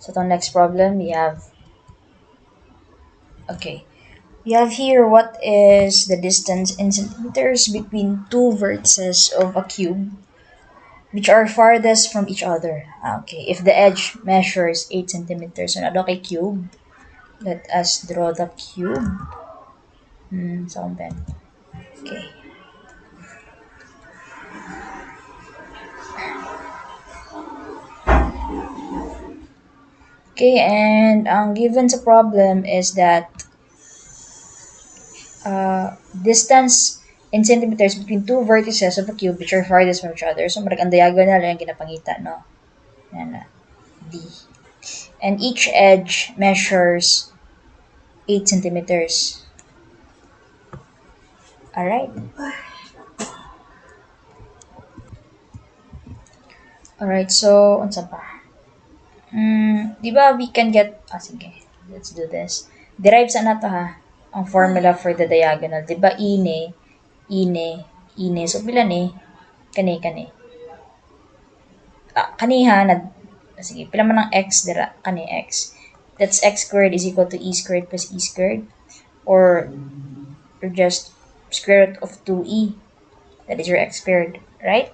So the next problem we have, okay, we have here what is the distance in centimeters between two vertices of a cube which are farthest from each other. Okay, if the edge measures 8 centimeters, so nado kay cube, let us draw the cube. Sound pen. Okay. Okay, and ang given sa problem is that distance in centimeters between two vertices of a cube which are farthest from each other. So, marag ang diagonal yung ginapangita, no? Yan na. D. And each edge measures 8 centimeters. Alright? Alright, so, unsa pa? Di ba we can get, sige, let's do this. Derive sa nato ha, ang formula for the diagonal. Di ba ine, ine. So, pila ni? Kani. Kaniha, sige, pila man ang x, dira, kani x. That's x squared is equal to e squared plus e squared. Or just square root of 2e. That is your x squared, right?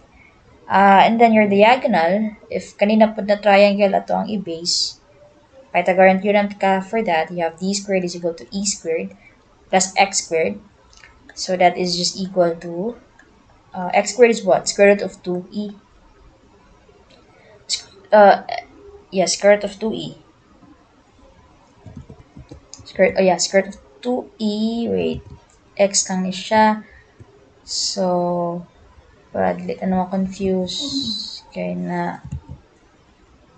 And then your diagonal, if kanina po na triangle ato ang i-base, Pythagorean theorem ka for that, you have d squared is equal to e squared plus x squared. So that is just equal to, x squared is what? Square root of 2e. Square root of 2e. Square root of 2e. Wait, x lang ni siya. So, para dili ano confuse kay na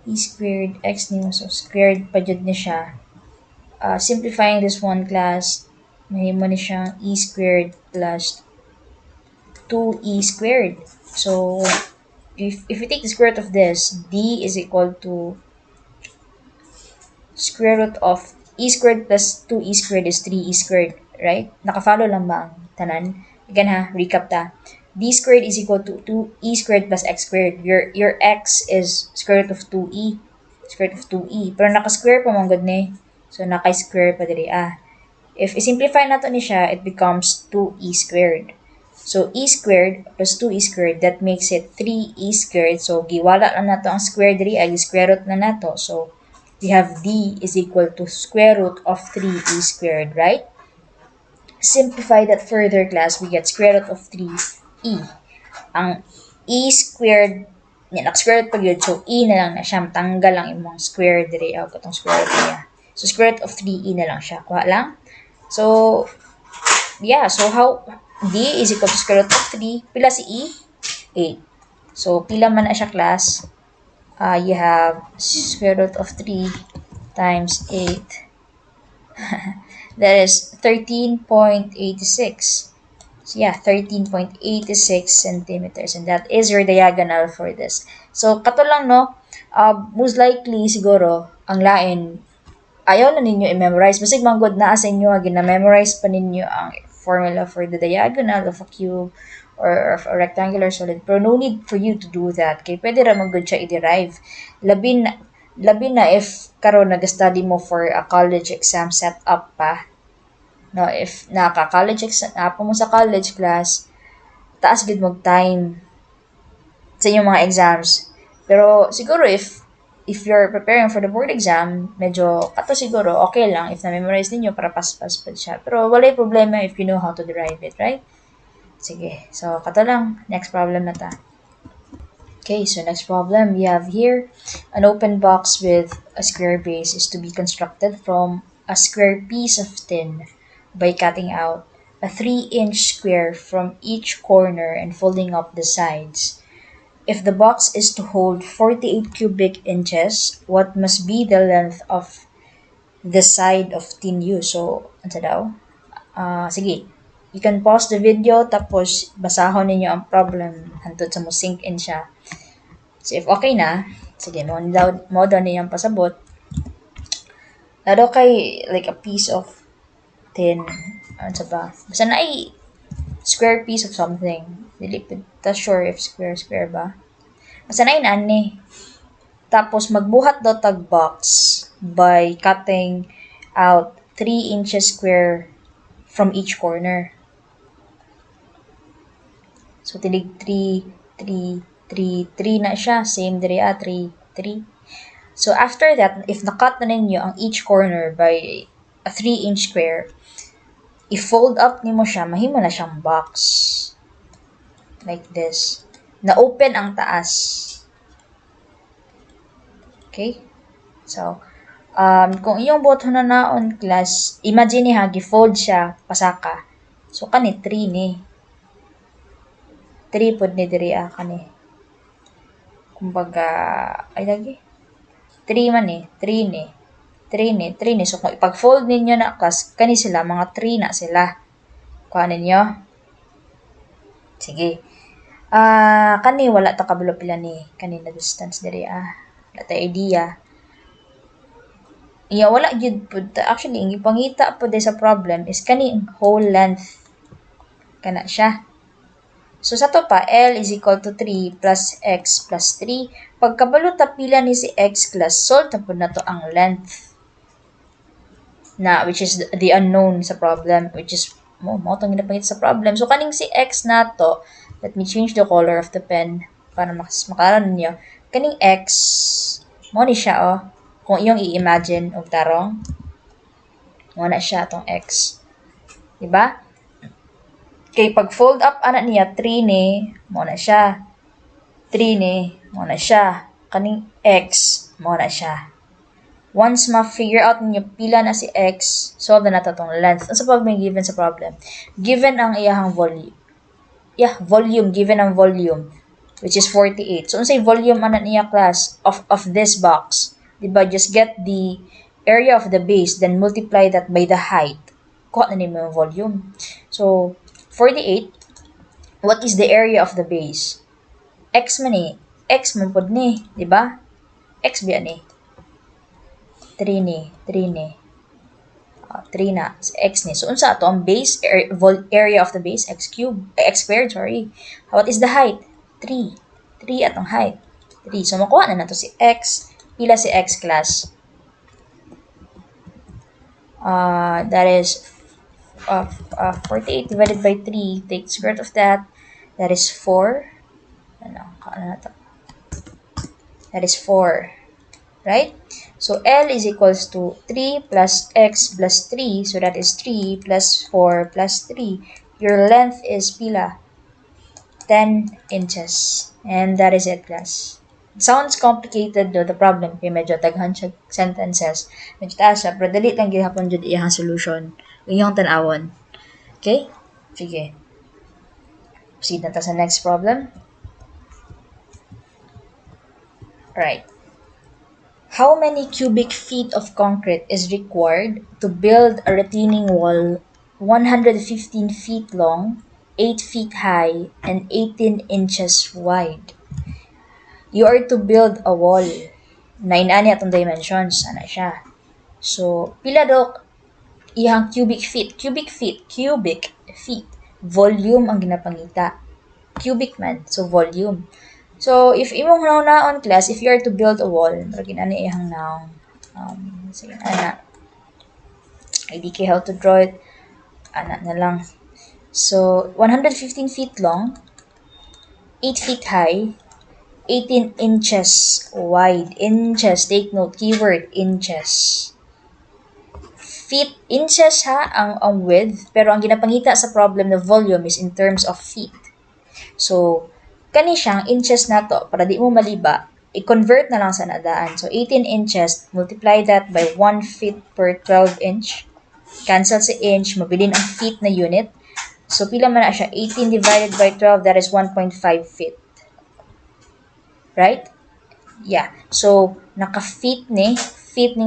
e squared x ni mo, so squared pa jud ni siya. Simplifying this one class, mahimo ni siyang e squared plus 2e squared. So if you take the square root of this, d is equal to square root of e squared plus 2e squared is 3e squared, right? Naka-follow lang ba ang tanan? Again ha, recap ta. D squared is equal to 2e squared plus x squared. Your x is square root of 2e. Square root of 2e. Pero naka-square pa mong ni. So, naka-square pa diri. If i-simplify nato ni siya, it becomes 2e squared. So, e squared plus 2e squared, that makes it 3e squared. So, giwala lang nato ang square diri, ay square root na nato. So, we have d is equal to square root of 3e squared, right? Simplify that further, class, we get square root of 3e. Ang e squared, square root pag yun, so e na lang na siya, tanggal lang imong square diri, katong square root niya. So, square root of 3e na lang siya, kuha lang. So, yeah, so how, d is equal to square root of 3, pila si e? 8. So, pila man na siya, class? You have square root of 3 times 8. That is 13.86. So yeah, 13.86 centimeters. And that is your diagonal for this. So, kato lang, no? Most likely, siguro, ang lain, ayaw na ninyo i-memorize. Basig manggod na sa inyo, gina-memorize pa ninyo ang formula for the diagonal of a cube or of a rectangular solid. Pero no need for you to do that. Kaya pwede ramang good siya i-derive. Labi na if karon nag-study mo for a college exam setup pa. No, if naka-college exam, mo sa college class, taas gid mo time sa inyong mga exams. Pero siguro if you're preparing for the board exam, medyo kato siguro okay lang if na-memorize niyo para pas-pas pa siya. Pero walay problema if you know how to derive it, right? Sige. So, kato lang. Next problem na ta. Okay, so next problem we have here, an open box with a square base is to be constructed from a square piece of tin by cutting out a 3-inch square from each corner and folding up the sides. If the box is to hold 48 cubic inches, what must be the length of the side of tin used? So, ano daw? Sige. You can pause the video tapos basahon ninyo ang problem hantod sa mo sink in siya. So, if okay na, sige, mo daw niyang pasabot. Lalo kay like a piece of tin, ano sa ba? Basta na ay square piece of something. Dili ta sure if square ba. Basta na ani. Tapos, magbuhat daw tag box by cutting out 3 inches square from each corner. So, tinig 3, 3, 3, 3 na siya. Same diri 3, 3. So, after that, if nakat na ninyo ang each corner by a 3-inch square, i-fold up nimo siya, mahimo na siyang box. Like this. Na-open ang taas. Okay? So, kung iyong buhaton na naon class, imagine ha, gi-fold siya, pasaka. So, kani 3 ni. 3 pod ni diri kani. Kumbaga, ay lagi. 3 man ni, 3 ni. 3 ni, 3 ni. So, kung ipag-fold ninyo na class, kani sila, mga 3 na sila. Kuha ninyo. Sige. Kani wala ta kabalo pila ni kanina distance diri Wala ta idea. Iya wala gyud pud actually ang ipangita pud sa problem is kani whole length kana siya. So sa to pa L is equal to 3 plus X plus 3. Pagkabalo ta pila ni si X class, solve ta pud na to ang length na which is the unknown sa problem, which is mo tong ginapangita sa problem. So kaning si X na to, let me change the color of the pen para makaran ninyo. Kaning X, mo ni siya kung iyong i-imagine og tarong, mo na siya tong X. Diba? Kay pag fold up ana niya 3 ni, mo na siya. 3 ni, mo na siya. Kaning X, mo na siya. Once ma-figure out niyo pila na si X, solve na nato tong length. Ano sa pag may given sa problem? Given ang iyahang volume. Volume, given ang volume, which is 48. So, unsay volume ana niya class of this box? Diba? Just get the area of the base, then multiply that by the height. Kuha na nimo yung volume. So, 48, what is the area of the base? X man ni. X man pod ni. Diba? X biya ni. 3 ni. 3 ni. 3 na. X ni. So, unsa ato ang base, area of the base, x squared, sorry. What is the height? 3. 3 atong height. 3. So, makuha na nato si X. Pila si X class? That is 48 divided by 3. Take square root of that. That is 4. That is 4. Right? So, L is equals to 3 plus X plus 3. So, that is 3 plus 4 plus 3. Your length is pila? 10 inches. And that is it, class. It sounds complicated though, the problem. Kaya medyo taghan siya sentences. Medyo taas siya. Pero dali lang gihapon dyan iyang solution. Iyong tanawon. Okay? Sige. Proceed na ta sa next problem. Right. How many cubic feet of concrete is required to build a retaining wall 115 feet long, 8 feet high, and 18 inches wide? You are to build a wall. 9 ani atong dimensions. Ana siya. So, pila daw iyang cubic feet. Cubic feet. Volume ang ginapangita. Cubic man. So, volume. So, if imong naon class, if you are to build a wall, maragin ani iyang noun. Sige, ana. IDK how to draw it. Ana na lang. So, 115 feet long, 8 feet high, 18 inches wide. Inches, take note, keyword, inches. Feet, inches ha, ang width, pero ang ginapangita sa problem na volume is in terms of feet. So, kani siyang inches na to, para di mo maliba, i-convert na lang sa nadaan. So, 18 inches, multiply that by 1 feet per 12 inch. Cancel sa inch, mabilin ang feet na unit. So, pila man na siya? 18 divided by 12, that is 1.5 feet. Right? Yeah. So, naka-feet ni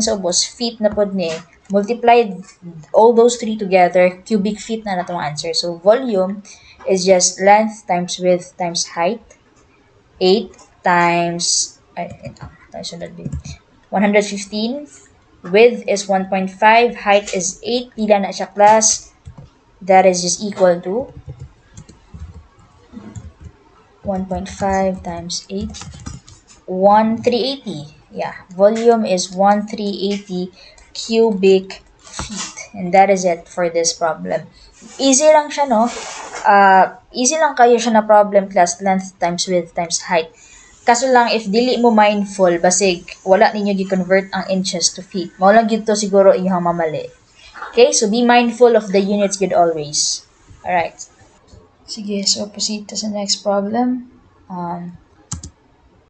sa ubos, feet na pod ni, multiplied all those three together, cubic feet na natong answer. So, volume is just length times width times height. 8 times 115. Width is 1.5. Height is 8. Pila na siya class? That is just equal to 1.5 times 8. 1,380. Yeah, volume is 1,380 cubic feet. And that is it for this problem. Easy lang siya, no? Easy lang kayo siya na problem class, length times width times height. Kaso lang, if dili mo mindful, basig, wala ninyo gi-convert ang inches to feet. Mao lang gito siguro inyong mamali. Okay, so be mindful of the units good always. Alright. Sige, so proceed to the next problem.